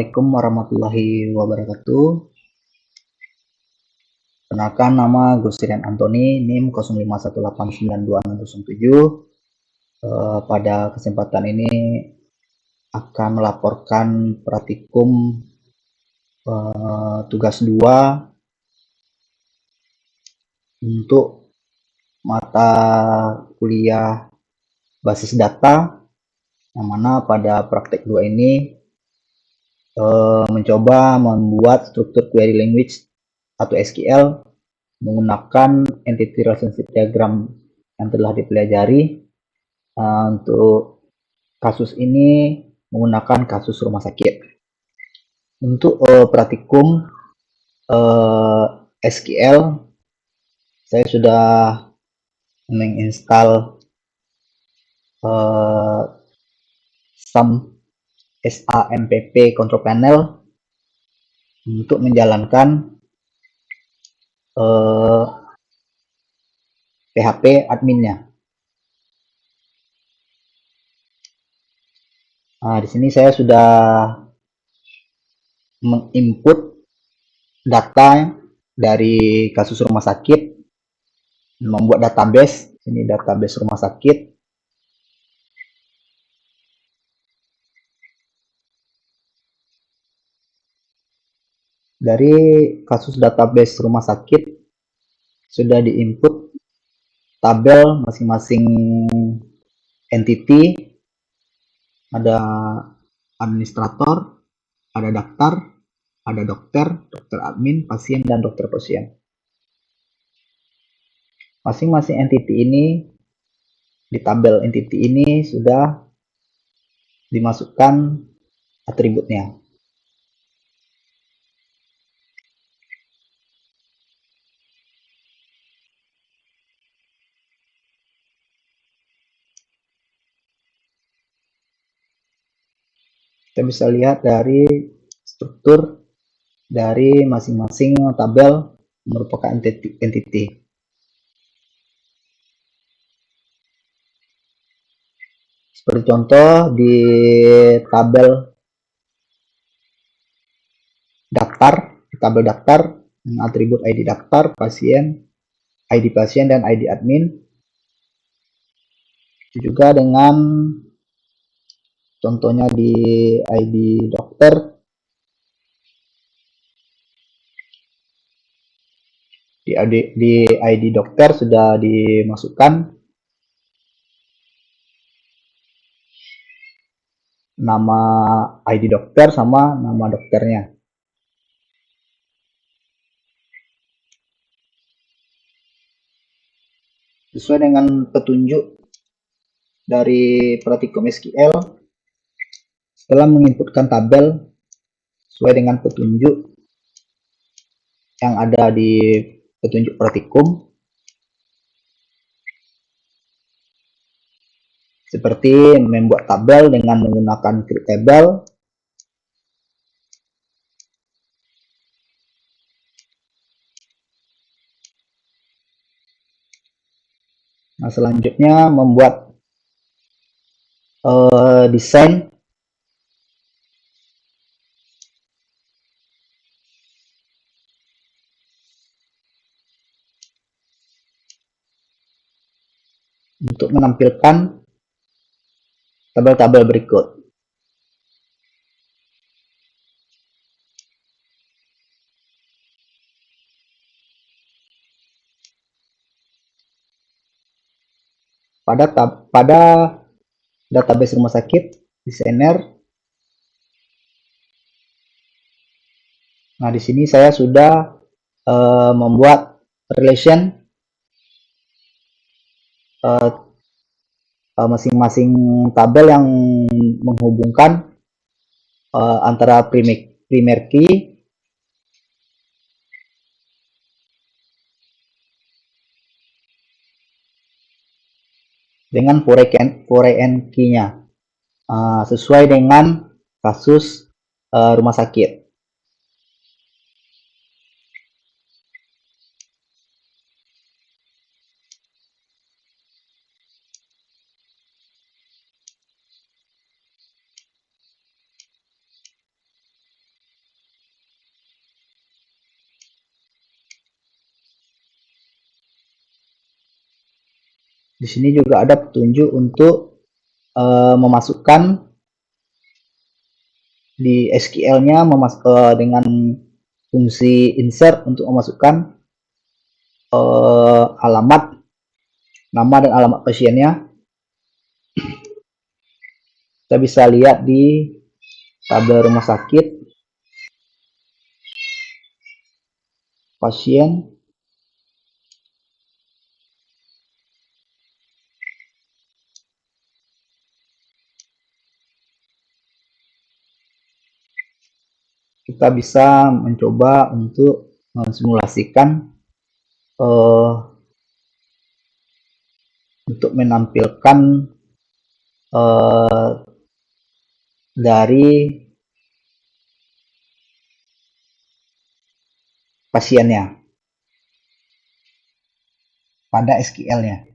Assalamualaikum warahmatullahi wabarakatuh. Perkenalkan, nama Gusrian Antoni, NIM 05189267. Pada kesempatan ini akan melaporkan praktikum tugas 2 untuk mata kuliah basis data, yang mana pada praktek 2 ini mencoba membuat struktur query language atau SQL menggunakan entity relationship diagram yang telah dipelajari. Untuk kasus ini menggunakan kasus rumah sakit. Untuk praktikum SQL, saya sudah menginstal SAMPP control panel untuk menjalankan PHP adminnya. Di sini saya sudah menginput data dari kasus rumah sakit, membuat database. Ini database rumah sakit. Dari kasus database rumah sakit sudah diinput tabel masing-masing entity, ada administrator, ada daftar, ada dokter, dokter admin, pasien, dan dokter pasien. Masing-masing entity ini, di tabel entity ini sudah dimasukkan atributnya. Kita bisa lihat dari struktur dari masing-masing tabel merupakan entity. Seperti contoh di tabel daftar, atribut ID daftar, pasien, ID pasien, dan ID admin. Juga dengan contohnya di ID dokter, di ID dokter sudah dimasukkan nama ID dokter sama nama dokternya. Sesuai dengan petunjuk dari praktikum SQL, setelah menginputkan tabel sesuai dengan petunjuk yang ada di petunjuk praktikum, seperti membuat tabel dengan menggunakan create table, nah selanjutnya membuat desain untuk menampilkan tabel-tabel berikut. Pada database rumah sakit, desainer. Nah, di sini saya sudah membuat relation masing-masing tabel yang menghubungkan antara primer key dengan foreign key-nya, sesuai dengan kasus rumah sakit. Di sini juga ada petunjuk untuk memasukkan di SQL-nya dengan fungsi insert untuk memasukkan alamat, nama dan alamat pasiennya. Kita bisa lihat di tabel rumah sakit, pasien, kita bisa mencoba untuk mensimulasikan untuk menampilkan dari pasiennya pada SQL-nya.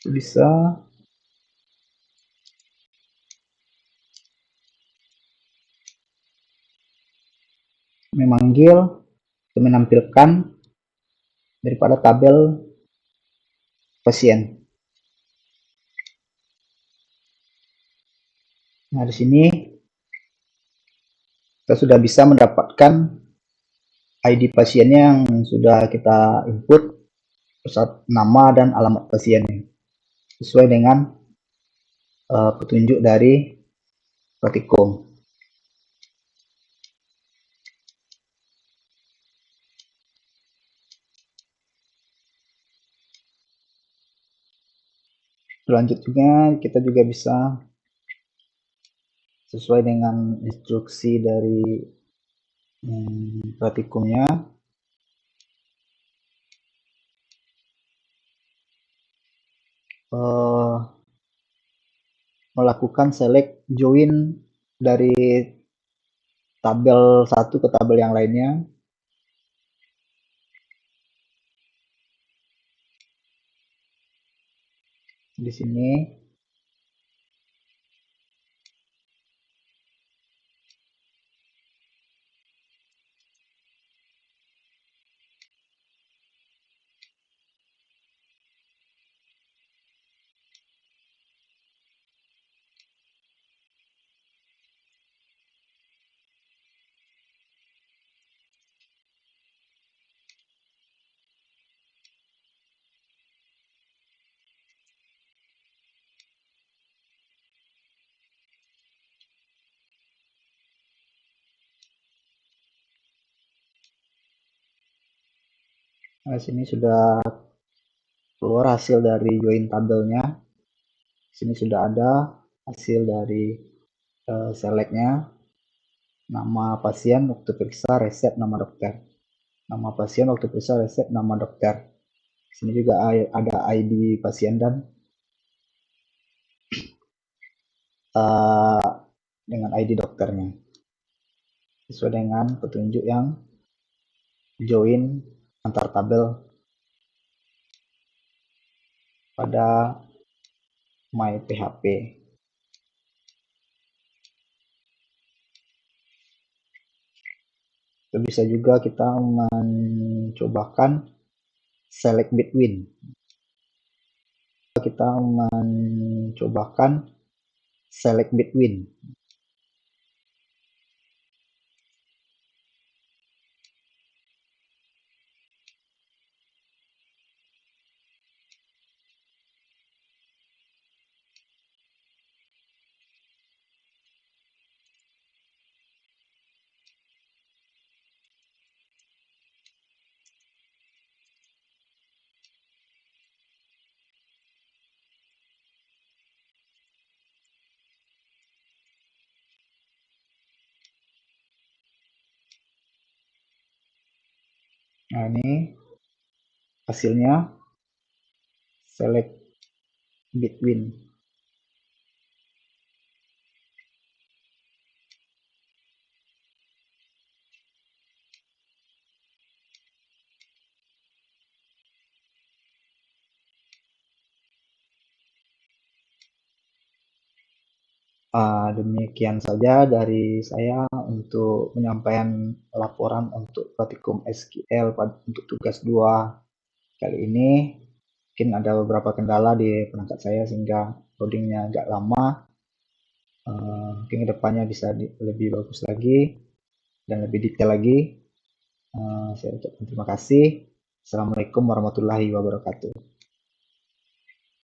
Bisa memanggil atau menampilkan daripada tabel pasien. Nah, di sini kita sudah bisa mendapatkan ID pasiennya yang sudah kita input, nama dan alamat pasiennya sesuai dengan petunjuk dari Pratikum. Selanjutnya kita juga bisa sesuai dengan instruksi dari Pratikumnya, melakukan select join dari tabel satu ke tabel yang lainnya. Di sini sini sudah keluar hasil dari join tabelnya. Sini sudah ada hasil dari selectnya, nama pasien waktu periksa, resep, nama dokter. Nama pasien waktu periksa, resep, nama dokter. Sini juga ada ID pasien dan dengan ID dokternya sesuai dengan petunjuk yang join antar tabel pada My PHP. Bisa juga kita mencobakan select between. Kita mencobakan select between. Nah, ini hasilnya select between. Demikian saja dari saya untuk penyampaian laporan untuk praktikum SQL untuk tugas 2 kali ini. Mungkin ada beberapa kendala di perangkat saya sehingga loadingnya agak lama. Mungkin kedepannya bisa lebih bagus lagi dan lebih detail lagi. Saya ucapkan terima kasih. Assalamualaikum warahmatullahi wabarakatuh.